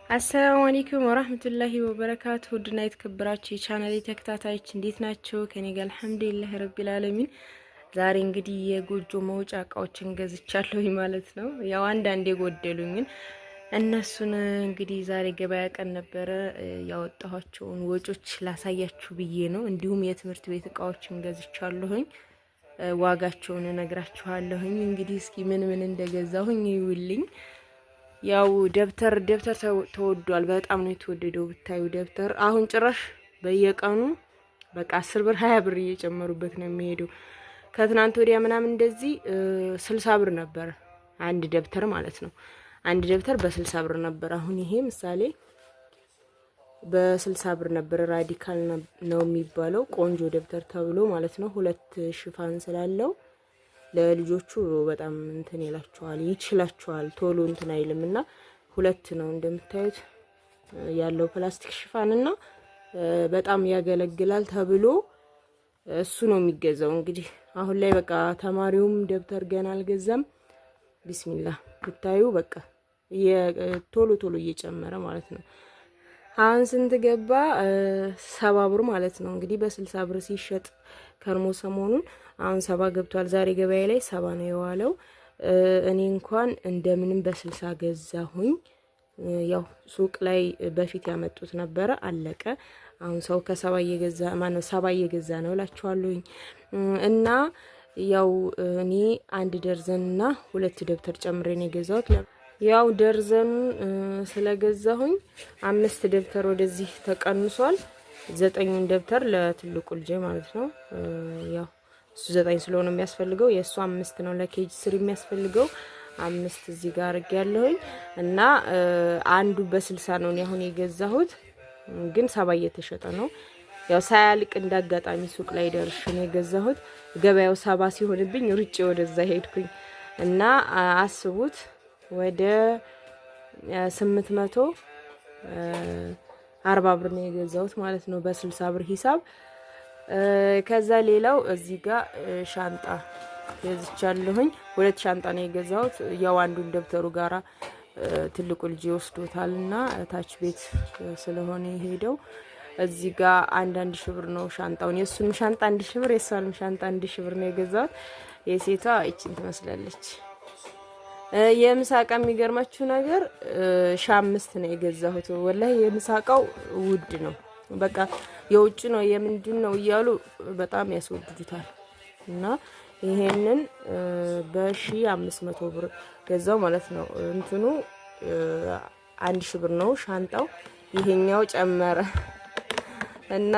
አሰላሙ አለይኩም ወራህመቱላሂ ወበረካቱ። ውድና የተከበራችሁ የቻናሌ ተከታታዮች እንዴት ናችሁ? ከኔ ጋር አልሐምዱሊላህ ረቢል ዓለሚን። ዛሬ እንግዲህ የጎጆ መውጫ እቃዎችን ገዝቻለሁ ማለት ነው። ያው አንዳንድ የጎደሉኝን እነሱን እንግዲህ ዛሬ ገበያ ቀን ነበረ ያወጣኋቸውን ወጮች ላሳያችሁ ብዬ ነው። እንዲሁም የትምህርት ቤት እቃዎችን ገዝቻለሁኝ። ዋጋቸውን እነግራችኋለሁኝ። እንግዲህ እስኪ ምን ምን እንደገዛሁኝ ይውልኝ። ያው ደብተር ተወዷል። በጣም ነው የተወደደው። ብታዩ ደብተር አሁን ጭራሽ በየቀኑ በቃ 10 ብር 20 ብር እየጨመሩበት ነው የሚሄደው። ከትናንት ወዲያ ምናምን እንደዚህ 60 ብር ነበር አንድ ደብተር ማለት ነው። አንድ ደብተር በ60 ብር ነበር። አሁን ይሄ ምሳሌ በ60 ብር ነበር። ራዲካል ነው የሚባለው ቆንጆ ደብተር ተብሎ ማለት ነው። 2 ሽፋን ስላለው ለልጆቹ በጣም እንትን ይችላቸዋል ቶሎ እንትን አይልምና 2 ነው እንደምታዩት ያለው ፕላስቲክ ሽፋንና በጣም ያገለግላል ተብሎ እሱ ነው የሚገዛው። እንግዲህ አሁን ላይ በቃ ተማሪውም ደብተር ገና አልገዛም። ቢስሚላህ ብታዩ በቃ ቶሎ እየጨመረ ማለት ነው። አሁን ስንት ገባ? 70 ብር ማለት ነው። እንግዲህ በ60 ብር ሲሸጥ ከርሞ ሰሞኑን አሁን 70 ገብቷል። ዛሬ ገበያ ላይ 70 ነው የዋለው። እኔ እንኳን እንደምንም በ60 ገዛሁኝ። ያው ሱቅ ላይ በፊት ያመጡት ነበረ አለቀ። አሁን ሰው ከ70 እየገዛ ማነው 70 እየገዛ ነው እላችኋለሁኝ። እና ያው እኔ 1 ደርዘንና 2 ደብተር ጨምሬ ነው የገዛሁት። ያው ደርዘን ስለገዛሁኝ 5 ደብተር ወደዚህ ተቀንሷል። 9 ደብተር ለትልቁ ልጅ ማለት ነው። ያው እሱ 9 ስለሆነ የሚያስፈልገው የእሱ 5 ነው። ለኬጂ 3 የሚያስፈልገው 5 እዚህ ጋር አድርጌያለሁኝ። እና አንዱ በ60 ነው አሁን የገዛሁት፣ ግን 70 እየተሸጠ ነው። ያው ሳያልቅ እንዳጋጣሚ ሱቅ ላይ ደርሼ ነው የገዛሁት። ገበያው 70 ሲሆንብኝ ሩጬ ወደዛ ሄድኩኝ እና አስቡት ወደ 840 ብር ነው የገዛሁት ማለት ነው በ60 ብር ሂሳብ። ከዛ ሌላው እዚህ ጋር ሻንጣ ገዝቻለሁኝ። 2 ሻንጣ ነው የገዛሁት። ያው አንዱን ደብተሩ ጋራ ትልቁ ልጅ ወስዶታልና ታች ቤት ስለሆነ የሄደው እዚህ ጋር 1 ሺህ ብር ነው ሻንጣውን። የሱንም ሻንጣ 1 ሺህ ብር የሷንም ሻንጣ 1 ሺህ ብር ነው የገዛሁት። የሴቷ እቺን ትመስላለች። የምሳቃ የሚገርማችሁ ነገር 5 ነው የገዛሁት። ወላሂ የምሳቃው ውድ ነው። በቃ የውጭ ነው የምንድን ነው እያሉ በጣም ያስወድዱታል። እና ይሄንን በ1500 ብር ገዛው ማለት ነው። እንትኑ 1 ሺህ ብር ነው ሻንጣው። ይሄኛው ጨመረ እና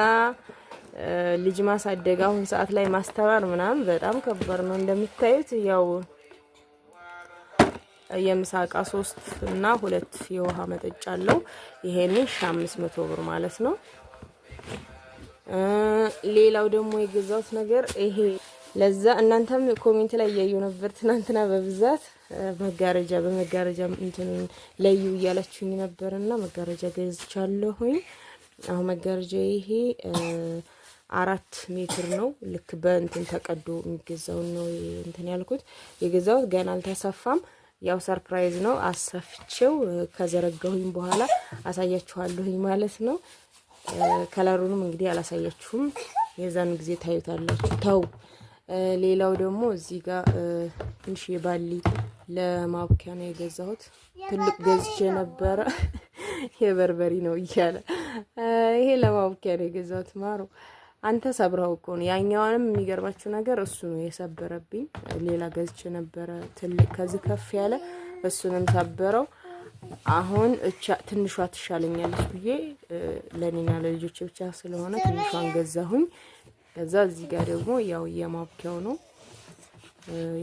ልጅ ማሳደግ አሁን ሰዓት ላይ ማስተማር ምናምን በጣም ከባድ ነው እንደምታዩት። ያው የምሳቃ 3 እና 2 የውሃ መጠጫ አለው። ይሄንን 500 ብር ማለት ነው። ሌላው ደግሞ የገዛሁት ነገር ይሄ ለዛ እናንተም ኮሜንት ላይ ያዩ ነበር ትናንትና በብዛት በመጋረጃ እንትን ለዩ እያላችሁኝ ነበርና መጋረጃ ገዝቻለሁኝ። አሁን መጋረጃ ይሄ 4 ሜትር ነው። ልክ በእንትን ተቀዶ የሚገዛው ነው እንትን ያልኩት የገዛሁት ገና አልተሰፋም። ያው ሰርፕራይዝ ነው። አሰፍቼው ከዘረጋሁኝ በኋላ አሳያችኋለሁኝ ማለት ነው። ከለሩንም እንግዲህ አላሳያችሁም፣ የዛን ጊዜ ታዩታላችሁ። ተው ሌላው ደግሞ እዚህ ጋር ትንሽ የባሊ ለማብኪያ ነው የገዛሁት። ትልቅ ገዝቼ ነበረ የበርበሪ ነው እያለ ይሄ ለማብኪያ ነው የገዛሁት። ማሩ አንተ ሰብረው እኮ ነው። ያኛውንም የሚገርማችሁ ነገር እሱ ነው የሰበረብኝ። ሌላ ገዝቼ ነበረ ትልቅ ከዚህ ከፍ ያለ እሱንም ሰበረው። አሁን ትንሿ ትሻለኛለች ብዬ ለኔና ለልጆቼ ብቻ ስለሆነ ትንሿን ገዛሁኝ። ከዛ እዚህ ጋር ደግሞ ያው የማብኪያው ነው።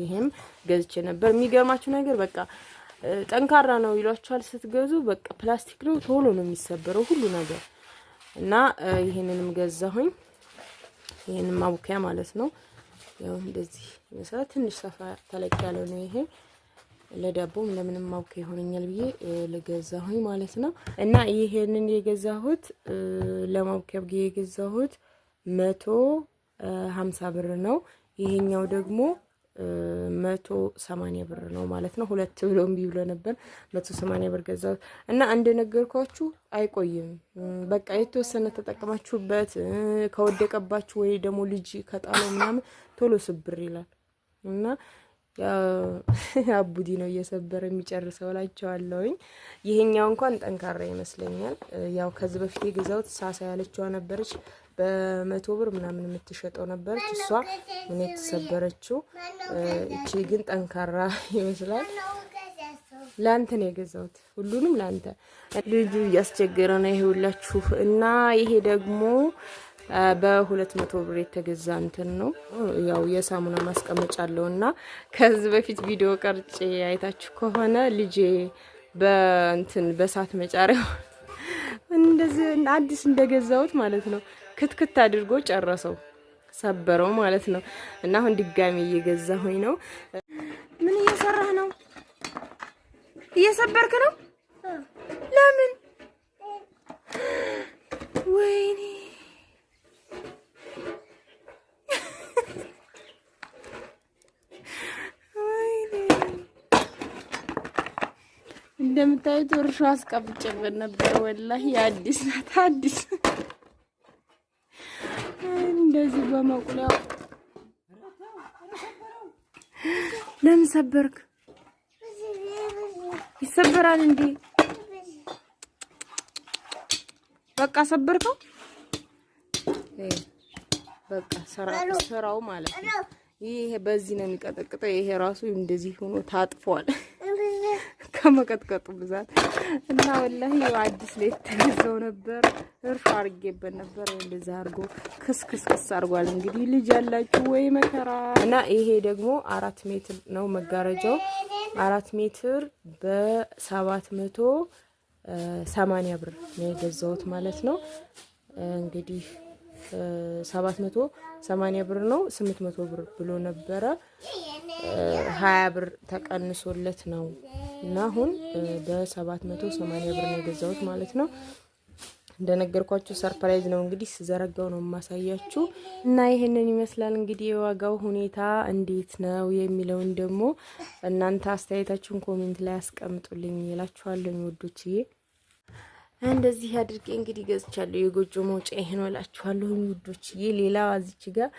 ይሄም ገዝቼ ነበር። የሚገርማችሁ ነገር በቃ ጠንካራ ነው ይሏችኋል ስትገዙ። በቃ ፕላስቲክ ነው ቶሎ ነው የሚሰበረው ሁሉ ነገር። እና ይሄንንም ገዛሁኝ። ይሄንን ማቡኪያ ማለት ነው። ያው እንደዚህ መሰረት ትንሽ ሰፋ ተለቅ ያለው ነው ይሄ። ለዳቦም ለምንም ማቡኪያ ይሆነኛል ብዬ ለገዛሁኝ ማለት ነው። እና ይሄንን የገዛሁት ለማቡኪያ ብዬ የገዛሁት 150 ብር ነው። ይሄኛው ደግሞ 180 ብር ነው ማለት ነው። ሁለት ብሎ እምቢ ብሎ ነበር 180 ብር ገዛሁት እና እንደነገርኳችሁ አይቆይም። በቃ የተወሰነ ተጠቀማችሁበት ከወደቀባችሁ ወይ ደግሞ ልጅ ከጣለው ምናምን ቶሎ ስብር ይላል እና አቡዲ ነው እየሰበረ የሚጨርሰው እላቸዋለሁኝ። ይሄኛው እንኳን ጠንካራ ይመስለኛል። ያው ከዚህ በፊት የገዛሁት ሳሳ ያለችዋ ነበረች በ100 ብር ምናምን የምትሸጠው ነበረች። እሷ ምን የተሰበረችው እቺ ግን ጠንካራ ይመስላል። ላንተ ነው የገዛሁት፣ ሁሉንም ላንተ። ልጁ እያስቸገረ ነው ይሄውላችሁ። እና ይሄ ደግሞ በ200 ብር የተገዛ እንትን ነው። ያው የሳሙና ማስቀመጫ አለውና ከዚህ በፊት ቪዲዮ ቀርጬ አይታችሁ ከሆነ ልጄ በእንትን በሳት መጫሪያው እንደዚህ አዲስ እንደገዛሁት ማለት ነው ክትክት አድርጎ ጨረሰው፣ ሰበረው ማለት ነው። እና አሁን ድጋሚ እየገዛሁኝ ነው። ምን እየሰራህ ነው? እየሰበርክ ነው? ለምን? ወይኔ እንደምታዩት እርሾ አስቀምጬበት ነበር። ወላሂ አዲስ ናት፣ አዲስ እንደዚህ በመቁለያው። ለምን ሰበርክ? ይሰበራል እንዴ? በቃ ሰበርከው። በቃ ስራው ማለት ነው። ይሄ በዚህ ነው የሚቀጠቅጠው። ይሄ ራሱ እንደዚህ ሆኖ ታጥፏል ከመቀጥቀጡ ብዛት እና ወላሂ አዲስ ላይ ተገዛው ነበር። እርሾ አርጌበት ነበር። እንደዛ አርጎ ክስክስክስ አርጓል። እንግዲህ ልጅ ያላችሁ ወይ መከራ። እና ይሄ ደግሞ 4 ሜትር ነው መጋረጃው። 4 ሜትር በ780 ብር ነው የገዛሁት ማለት ነው። እንግዲህ 780 ብር ነው። 800 ብር ብሎ ነበረ 20 ብር ተቀንሶለት ነው እና አሁን በ780 ብር ነው የገዛሁት ማለት ነው። እንደነገርኳችሁ ሰርፕራይዝ ነው እንግዲህ ስዘረጋው ነው የማሳያችሁ። እና ይሄንን ይመስላል እንግዲህ የዋጋው ሁኔታ እንዴት ነው የሚለውን ደግሞ እናንተ አስተያየታችሁን ኮሜንት ላይ አስቀምጡልኝ እላችኋለሁ ውዶችዬ። እንደዚህ አድርጌ እንግዲህ ገዝቻለሁ። የጎጆ መውጫ ይሄን እላችኋለሁ ውዶችዬ። ሌላ እዚች ጋር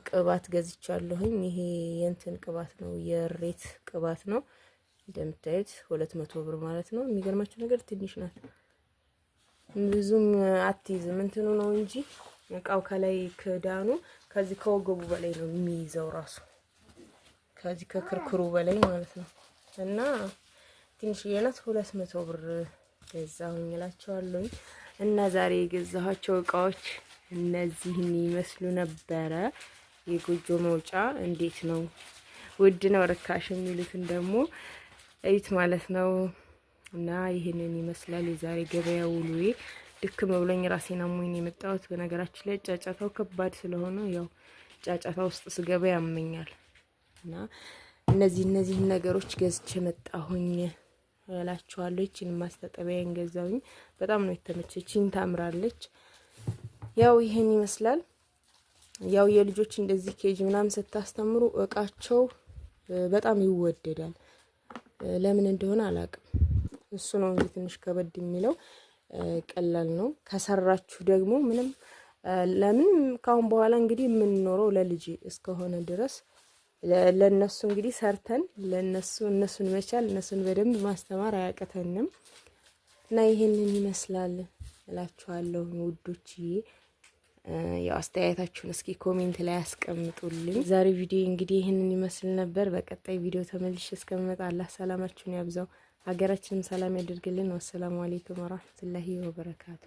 ቅባት ገዝቻለሁኝ። ይሄ የእንትን ቅባት ነው፣ የሬት ቅባት ነው። እንደምታዩት 200 ብር ማለት ነው። የሚገርማችሁ ነገር ትንሽ ናት፣ ብዙም አትይዝም። እንትኑ ነው እንጂ እቃው ከላይ ክዳኑ ከዚህ ከወገቡ በላይ ነው የሚይዘው ራሱ ከዚህ ከክርክሩ በላይ ማለት ነው። እና ትንሽ የናት 200 ብር ገዛሁኝ እላችኋለሁ። እና ዛሬ የገዛኋቸው እቃዎች እነዚህን ይመስሉ ነበረ። የጎጆ መውጫ እንዴት ነው ውድ ነው ርካሽ የሚሉትን ደግሞ እይት ማለት ነው። እና ይሄንን ይመስላል የዛሬ ገበያ ውሎዬ። ድክም ብሎኝ ራሴን አሞኝ የመጣሁት። በነገራችን ላይ ጫጫታው ከባድ ስለሆነ ያው ጫጫታ ውስጥ ስገባ ያመኛል። እና እነዚህ ነገሮች ገዝቼ መጣሁኝ እላችኋለሁ። እቺን ማስታጠቢያን ገዛሁኝ። በጣም ነው የተመቸችኝ፣ ታምራለች። ያው ይሄን ይመስላል። ያው የልጆች እንደዚህ ኬጅ ምናምን ስታስተምሩ እቃቸው በጣም ይወደዳል። ለምን እንደሆነ አላውቅም። እሱ ነው እንጂ ትንሽ ከበድ የሚለው። ቀላል ነው ከሰራችሁ ደግሞ ምንም። ለምን ካሁን በኋላ እንግዲህ የምንኖረው ለልጅ እስከሆነ ድረስ ለነሱ እንግዲህ ሰርተን ለነሱ እነሱን መቻል እነሱን በደንብ ማስተማር አያቀተንም። እና ይሄንን ይመስላል እላችኋለሁ ውዶችዬ። ያው አስተያየታችሁን እስኪ ኮሜንት ላይ አስቀምጡልኝ። ዛሬ ቪዲዮ እንግዲህ ይሄንን ይመስል ነበር። በቀጣይ ቪዲዮ ተመልሼ እስከምመጣ አላህ ሰላማችሁን ያብዛው፣ ሀገራችንን ሰላም ያደርግልን። ወሰላሙ አለይኩም ወራህመቱላሂ ወበረካቱ።